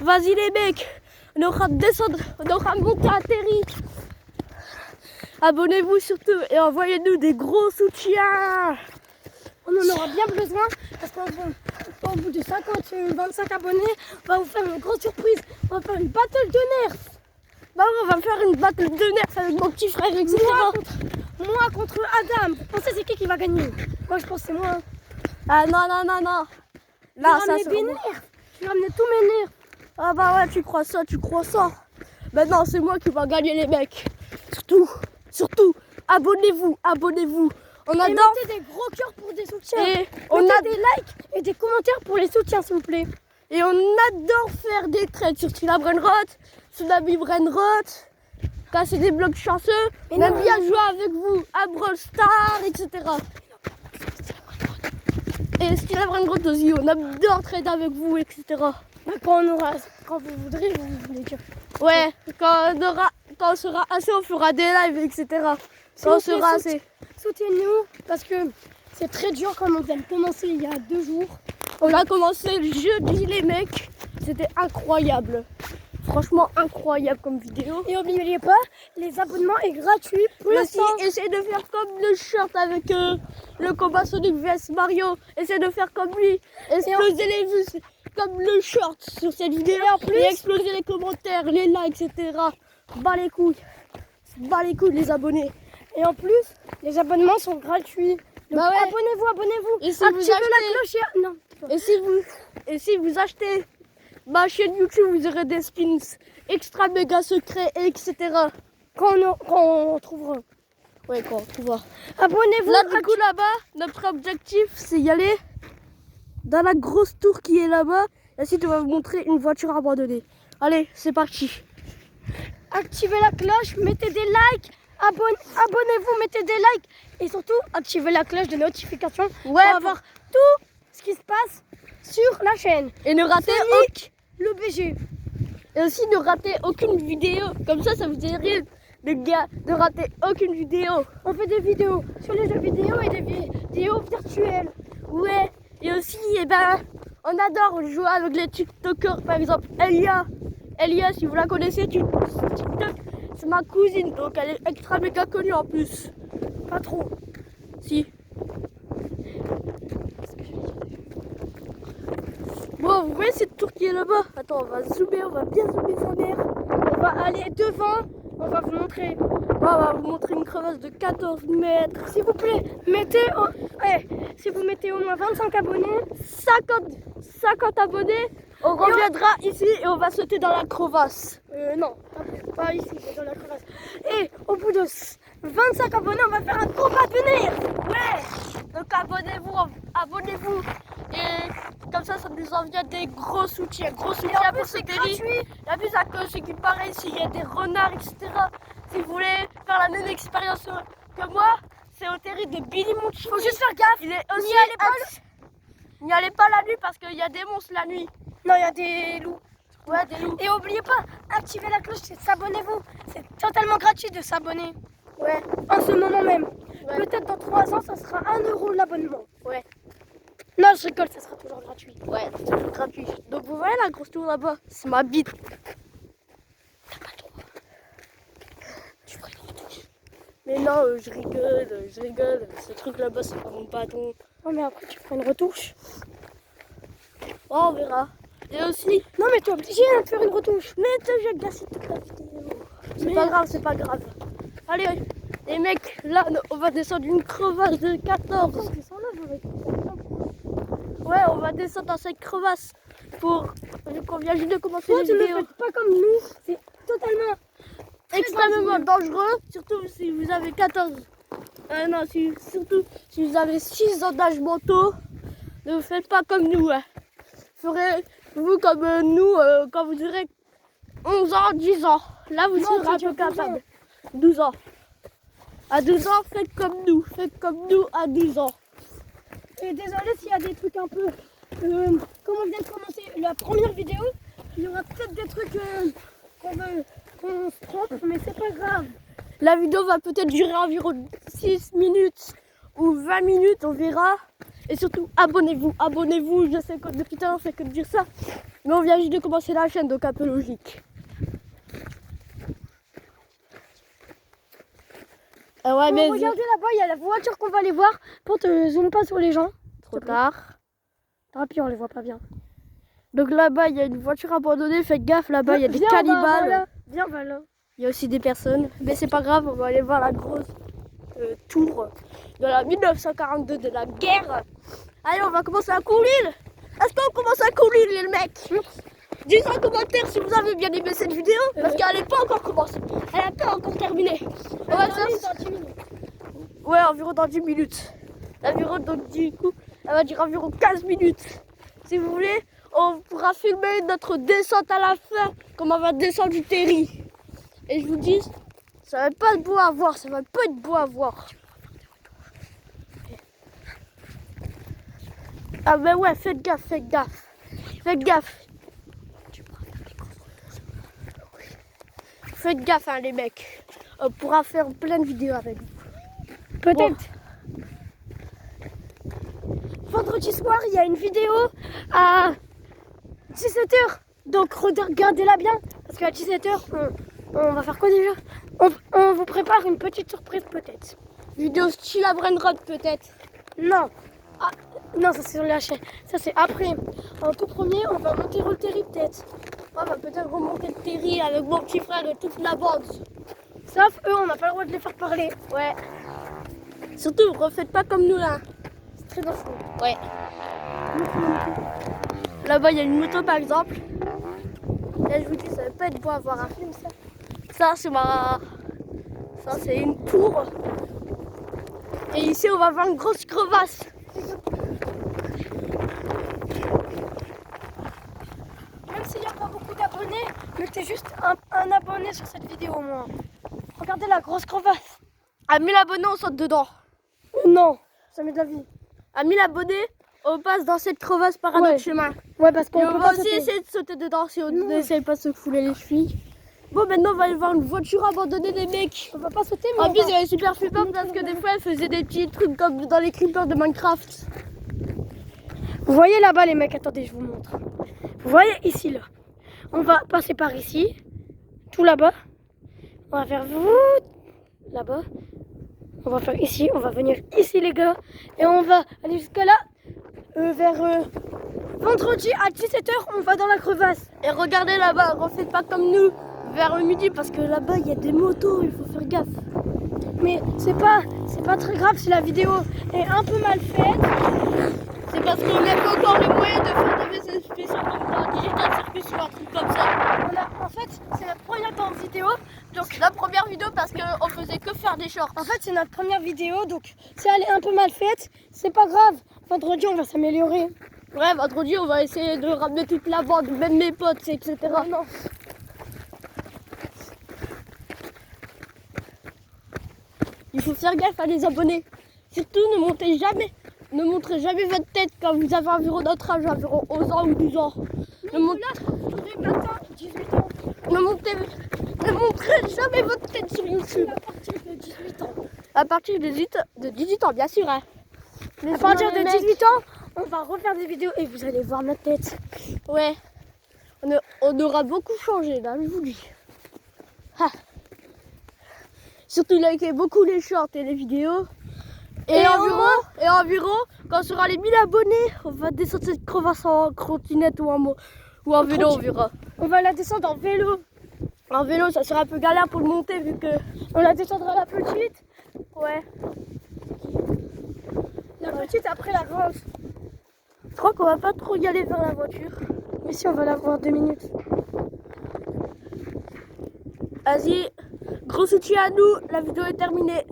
Vas-y les mecs, on aura descendre, on aura monté atterri. Abonnez-vous surtout et envoyez-nous des gros soutiens. On en aura bien besoin parce qu'au bout de 25 abonnés, on va vous faire une grosse surprise. On va faire une battle de nerfs. Bah ouais, on va faire une battle de nerfs avec mon petit frère, etc. Moi contre Adam. Vous pensez c'est qui va gagner? Moi je pense que c'est moi. Ah non. Là, je vais ramener c'est mes bon. nerfs. Je vais ramener tous mes nerfs. Ah bah ouais, tu crois ça. Ben non, c'est moi qui va gagner les mecs. Surtout, abonnez-vous. On Et adore. mettez des gros cœurs pour des soutiens. Et Mettez des likes et des commentaires pour les soutiens s'il vous plaît. Et on adore faire des trades sur Tila Brainrot, sur Nabi Brainrot, casser des blocs chanceux. On aime bien jouer avec vous à Brawl Stars, etc. Et Tila Brainrot aussi, on adore trade avec vous, etc. Quand vous voudrez, vous voulez dire. Ouais, quand on sera assez, on fera des lives, etc. Quand on sera assez. Soutenez-nous parce que c'est très dur comme on vient de commencer il y a 2 jours. On a commencé le jeudi les mecs, c'était incroyable. Franchement incroyable comme vidéo. Et n'oubliez pas, les abonnements est gratuit pour Aussi, l'instant. essayez de faire comme le shirt avec le combat Sonic vs Mario. Essayez de faire comme lui. Exploser les vues comme le shirt sur cette vidéo. Et en plus, exploser les commentaires, les likes, etc. Bas les couilles les abonnés. Et en plus, les abonnements sont gratuits. Donc Bah ouais. abonnez-vous. Et si Activez vous la achetez- cloche. Non. Et si vous achetez ma chaîne YouTube, vous aurez des skins extra méga secrets, etc. Quand on trouvera. Ouais, quand on trouvera. Abonnez-vous. Là, du coup, là-bas, notre objectif, c'est y aller dans la grosse tour qui est là-bas. Et ensuite, on va vous montrer une voiture abandonnée. Allez, c'est parti. Activez la cloche, mettez des likes. Abonnez-vous, mettez des likes. Et surtout, activez la cloche de notification pour avoir tout ce qui se passe sur la chaîne. Et ne ratez Sonic, le BG. Et aussi ne ratez aucune vidéo. Comme ça vous évite de rater aucune vidéo. On fait des vidéos sur les jeux vidéo et des vidéos virtuelles. Ouais. Et aussi, on adore jouer avec les TikTokers. Par exemple, Elia, si vous la connaissez, TikTok, c'est ma cousine. Donc elle est extra méga connue en plus. Pas trop. Si. Bon, vous voyez cette tour qui est là-bas? Attends, on va bien zoomer sa mère. On va aller devant, on va vous montrer. On va vous montrer une crevasse de 14 mètres. S'il vous plaît, si vous mettez au moins 25 abonnés, 50 abonnés, on reviendra ici et on va sauter dans la crevasse. Non, pas ici, c'est dans la crevasse. Et au bout de 25 abonnés, on va faire un combat de nerfs. Ouais. Donc abonnez-vous. Et comme ça nous envient des gros soutiens. Gros soutiens pour ce délit. La plus à cause, c'est qu'il paraît s'il y a des renards, etc. Si vous voulez faire la même expérience que moi, c'est au territoire de Billy Monkey. Faut juste faire gaffe. Il est aussi N'y allez pas la nuit parce qu'il y a des monstres la nuit. Non, il y a des loups. Ouais, des loups. Et n'oubliez pas, activez la cloche, s'abonnez-vous. C'est totalement gratuit de s'abonner. Ouais. En ce moment même. Ouais. Peut-être dans 3 ans, ça sera 1 euro l'abonnement. Ouais. Non, je rigole, ça sera toujours gratuit. Ouais, c'est toujours gratuit. Donc vous voyez la grosse tour là-bas, c'est ma bite. T'as pas trop. Tu ferais une retouche. Mais non, je rigole. Ce truc là-bas, c'est pas mon bâton. Non, mais après, tu feras une retouche. Oh, on verra. Et aussi, Non, mais t'es obligé de faire une retouche. mais j'ai glacé toute la vidéo. C'est pas grave. Allez, les mecs, là, on va descendre une crevasse de 14. Ouais, on va descendre dans cette crevasse qu'on vient juste de commencer Toi, la tu ne vidéo. faites pas comme nous. C'est totalement Extrêmement dangereux, surtout si vous avez 14. Surtout si vous avez 6 ans d'âge mentaux. Ne vous faites pas comme nous. Hein. Ferez-vous comme nous quand vous aurez 11 ans, 10 ans. Là, vous serez un peu capable. 12 ans. À 12 ans, faites comme nous. Faites comme nous à 12 ans. Et désolé s'il y a des trucs un peu... comme on vient de commencer la première vidéo, il y aura peut-être des trucs qu'on se trompe, mais c'est pas grave. La vidéo va peut-être durer environ 6 minutes ou 20 minutes, on verra. Et surtout, abonnez-vous. Je sais que depuis tout à l'heure, c'est que de dire ça. Mais on vient juste de commencer la chaîne, donc un peu logique. Ah ouais, mais regardez là-bas, il y a la voiture qu'on va aller voir. Pour te zoom pas sur les gens. trop tard. Tant pis, on les voit pas bien. Donc là-bas, il y a une voiture abandonnée. Faites gaffe, là-bas, il y a des Viens, cannibales. Viens, va là. Il y a aussi des personnes. Mais c'est pas grave, on va aller voir la grosse tour de la 1942 de la guerre. Allez, on va commencer à courir. Est-ce qu'on commence à courir, les mecs? Dites en commentaire si vous avez bien aimé cette vidéo, parce qu'elle n'est pas encore commencée. Elle n'est pas encore terminée. On va faire ça. Ouais, environ dans 10 minutes. Environ, donc du coup, elle va durer environ 15 minutes. Si vous voulez, on pourra filmer notre descente à la fin, comme on va descendre du terri. Et je vous dis, ça va pas être beau à voir, ça va pas être beau à voir. Ah ben ouais, faites gaffe, faites gaffe. Faites gaffe. Faites gaffe, hein, les mecs. On pourra faire plein de vidéos avec vous. Peut-être. Vendredi soir, il y a une vidéo à 17h. Donc regardez-la bien. Parce qu'à 17h, on va faire quoi déjà? On vous prépare une petite surprise peut-être. Vidéo style à Brainrod peut-être. Non. Ah, non, ça c'est sur la chaîne. Ça c'est après. En tout premier, on va monter le terri peut-être. On va peut-être remonter le terri avec mon petit frère et toute la bande. Sauf eux, on n'a pas le droit de les faire parler. Ouais. Surtout, refaites pas comme nous là. C'est très dangereux. Ouais. Là-bas, il y a une moto par exemple. Là, je vous dis, ça va pas être beau à voir un film ça. Ça, c'est ma... Ça, c'est une tour. Et ici, on va voir une grosse crevasse. Même s'il n'y a pas beaucoup d'abonnés, mettez juste un abonné sur cette vidéo au moins. Regardez la grosse crevasse. À 1000 abonnés, on saute dedans. Non, ça met de la vie. À 1000 abonnés, on passe dans cette crevasse par un Ouais. autre chemin. Ouais, parce Et qu'on on peut va pas aussi sauter. essayer de sauter dedans si on Non. n'essaye pas de se fouler les chevilles. Bon, maintenant, on va aller voir une voiture abandonnée des mecs. On va pas sauter, mais En on plus, va- elle est super flippante parce que des fois, elle faisait des petits trucs comme dans les creepers de Minecraft. Vous voyez là-bas les mecs, attendez, je vous montre. Vous voyez ici là. On va passer par ici, tout là-bas. On va faire là-bas. On va faire ici, on va venir ici les gars. Et on va aller jusqu'à là. Vers vendredi à 17h, on va dans la crevasse. Et regardez là-bas, refaites pas comme nous vers le midi parce que là-bas, il y a des motos, il faut faire gaffe. Mais c'est pas très grave si la vidéo est un peu mal faite. C'est parce qu'on n'a pas encore les moyens de faire des essais spéciaux comme dans Digital Circus ou un truc comme ça. En fait, c'est notre première vidéo. Donc la première vidéo parce qu'on faisait que faire des shorts. En fait, c'est notre première vidéo, donc si elle est un peu mal faite, c'est pas grave. Vendredi, on va s'améliorer. Ouais, vendredi, on va essayer de ramener toute la bande, même mes potes, etc. Non. Il faut faire gaffe à les abonnés. Surtout, ne montrez jamais votre tête quand vous avez environ notre âge, environ 11 ans ou 12 ans. Ne montrez jamais votre tête sur YouTube. À partir de 18 ans. À partir de 18 ans, bien sûr. Hein. À partir de 18 ans, on va refaire des vidéos et vous allez voir notre tête. Ouais. On aura beaucoup changé là, je vous dis. Ah. Surtout likez beaucoup les shorts et les vidéos. Et environ, quand on sera les 1000 abonnés, on va descendre cette crevasse en trottinette ou en vélo, on verra. On va la descendre en vélo. En vélo, ça sera un peu galère pour le monter vu que... On la descendra à la petite. Ouais. La petite après la grosse. Je crois qu'on va pas trop y aller vers la voiture. Mais si, on va la voir 2 minutes. Vas-y, gros soutien à nous, la vidéo est terminée.